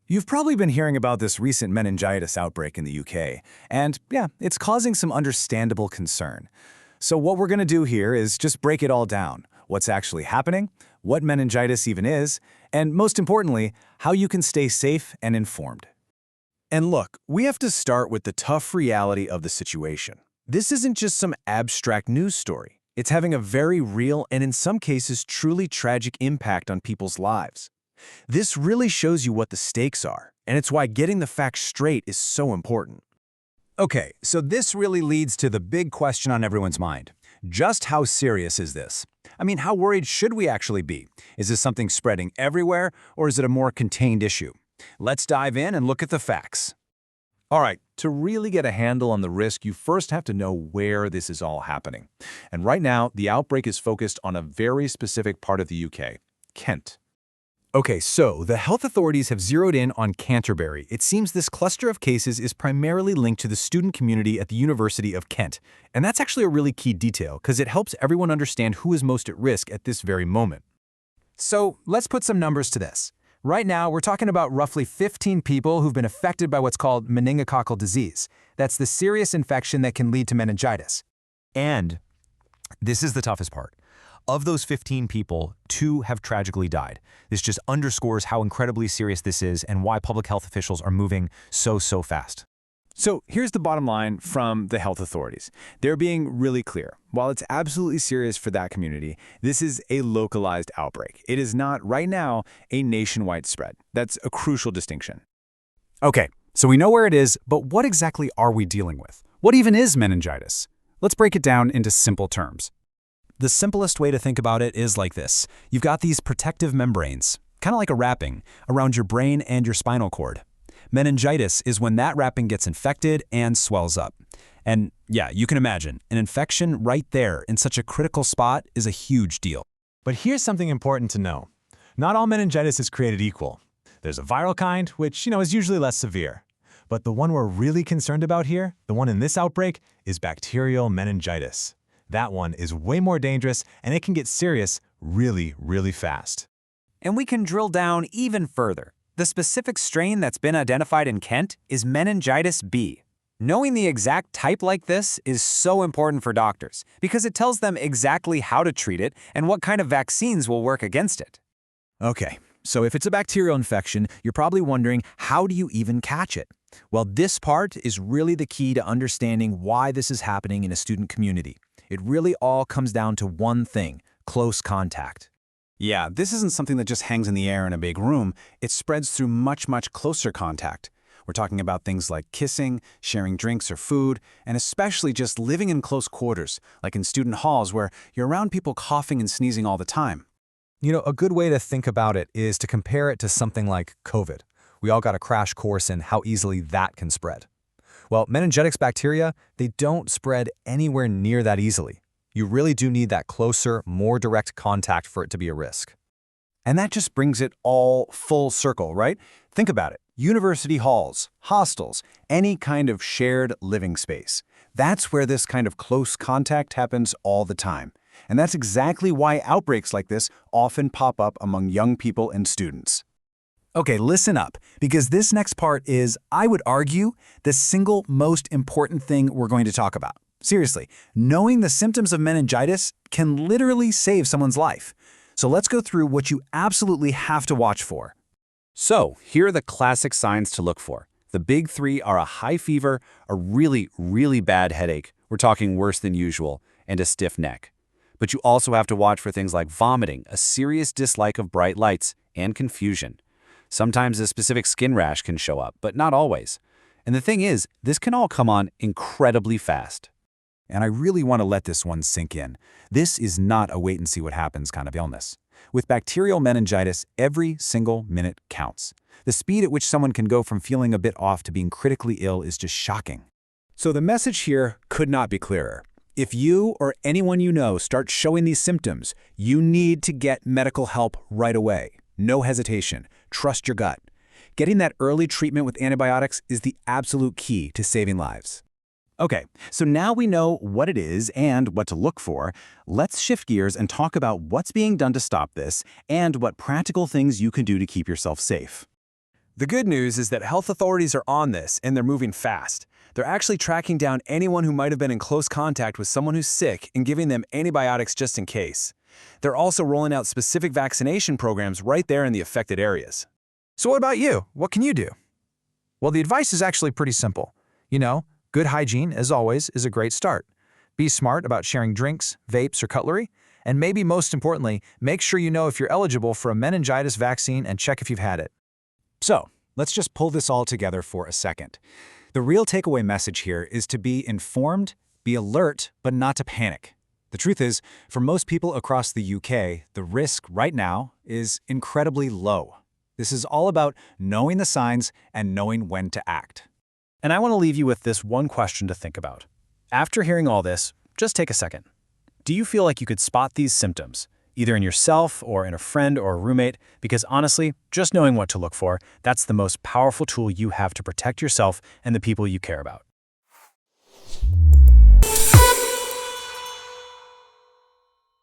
You've probably been hearing about this recent meningitis outbreak in the UK, and yeah, it's causing some understandable concern. So what we're going to do here is just break it all down. What's actually happening, what meningitis even is, and most importantly, how you can stay safe and informed. And look, we have to start with the tough reality of the situation. This isn't just some abstract news story. It's having a very real and in some cases truly tragic impact on people's lives. This really shows you what the stakes are, and it's why getting the facts straight is so important. Okay, so this really leads to the big question on everyone's mind. Just how serious is this? I mean, how worried should we actually be? Is this something spreading everywhere, or is it a more contained issue? Let's dive in and look at the facts. All right, to really get a handle on the risk, you first have to know where this is all happening. And right now, the outbreak is focused on a very specific part of the UK, Kent. Okay, so the health authorities have zeroed in on Canterbury. It seems this cluster of cases is primarily linked to the student community at the University of Kent. And that's actually a really key detail because it helps everyone understand who is most at risk at this very moment. So let's put some numbers to this. Right now, we're talking about roughly 15 people who've been affected by what's called meningococcal disease. That's the serious infection that can lead to meningitis. And this is the toughest part. Of those 15 people, 2 have tragically died. This just underscores how incredibly serious this is and why public health officials are moving so fast. So here's the bottom line from the health authorities. They're being really clear. While it's absolutely serious for that community, this is a localized outbreak. It is not, right now, a nationwide spread. That's a crucial distinction. Okay, so we know where it is, but what exactly are we dealing with? What even is meningitis? Let's break it down into simple terms. The simplest way to think about it is like this. You've got these protective membranes, kind of like a wrapping, around your brain and your spinal cord. Meningitis is when that wrapping gets infected and swells up. And yeah, you can imagine, an infection right there in such a critical spot is a huge deal. But here's something important to know. Not all meningitis is created equal. There's a viral kind, which, is usually less severe. But the one we're really concerned about here, the one in this outbreak, is bacterial meningitis. That one is way more dangerous, and it can get serious really fast. And we can drill down even further. The specific strain that's been identified in Kent is Meningitis B. Knowing the exact type like this is so important for doctors because it tells them exactly how to treat it and what kind of vaccines will work against it. Okay, so if it's a bacterial infection, you're probably wondering, how do you even catch it? Well, this part is really the key to understanding why this is happening in a student community. It really all comes down to one thing: close contact. Yeah, this isn't something that just hangs in the air in a big room. It spreads through much closer contact. We're talking about things like kissing, sharing drinks or food, and especially just living in close quarters, like in student halls where you're around people coughing and sneezing all the time. A good way to think about it is to compare it to something like COVID. We all got a crash course in how easily that can spread. Well, meningitis bacteria, they don't spread anywhere near that easily. You really do need that closer, more direct contact for it to be a risk. And that just brings it all full circle, right? Think about it. University halls, hostels, any kind of shared living space. That's where this kind of close contact happens all the time. And that's exactly why outbreaks like this often pop up among young people and students. Okay, listen up, because this next part is, I would argue, the single most important thing we're going to talk about. Seriously, knowing the symptoms of meningitis can literally save someone's life. So let's go through what you absolutely have to watch for. So, here are the classic signs to look for. The big 3 are a high fever, a really bad headache, we're talking worse than usual, and a stiff neck. But you also have to watch for things like vomiting, a serious dislike of bright lights, and confusion. Sometimes a specific skin rash can show up, but not always. And the thing is, this can all come on incredibly fast. And I really want to let this one sink in. This is not a wait-and-see-what-happens kind of illness. With bacterial meningitis, every single minute counts. The speed at which someone can go from feeling a bit off to being critically ill is just shocking. So the message here could not be clearer. If you or anyone you know starts showing these symptoms, you need to get medical help right away. No hesitation. Trust your gut. Getting that early treatment with antibiotics is the absolute key to saving lives. Okay, so now we know what it is and what to look for. Let's shift gears and talk about what's being done to stop this and what practical things you can do to keep yourself safe. The good news is that health authorities are on this and they're moving fast. They're actually tracking down anyone who might have been in close contact with someone who's sick and giving them antibiotics just in case. They're also rolling out specific vaccination programs right there in the affected areas. So what about you? What can you do? Well, the advice is actually pretty simple. Good hygiene, as always, is a great start. Be smart about sharing drinks, vapes, or cutlery. And maybe most importantly, make sure you know if you're eligible for a meningitis vaccine and check if you've had it. So, let's just pull this all together for a second. The real takeaway message here is to be informed, be alert, but not to panic. The truth is, for most people across the UK, the risk right now is incredibly low. This is all about knowing the signs and knowing when to act. And I want to leave you with this one question to think about. After hearing all this, just take a second. Do you feel like you could spot these symptoms, either in yourself or in a friend or a roommate? Because honestly, just knowing what to look for, that's the most powerful tool you have to protect yourself and the people you care about.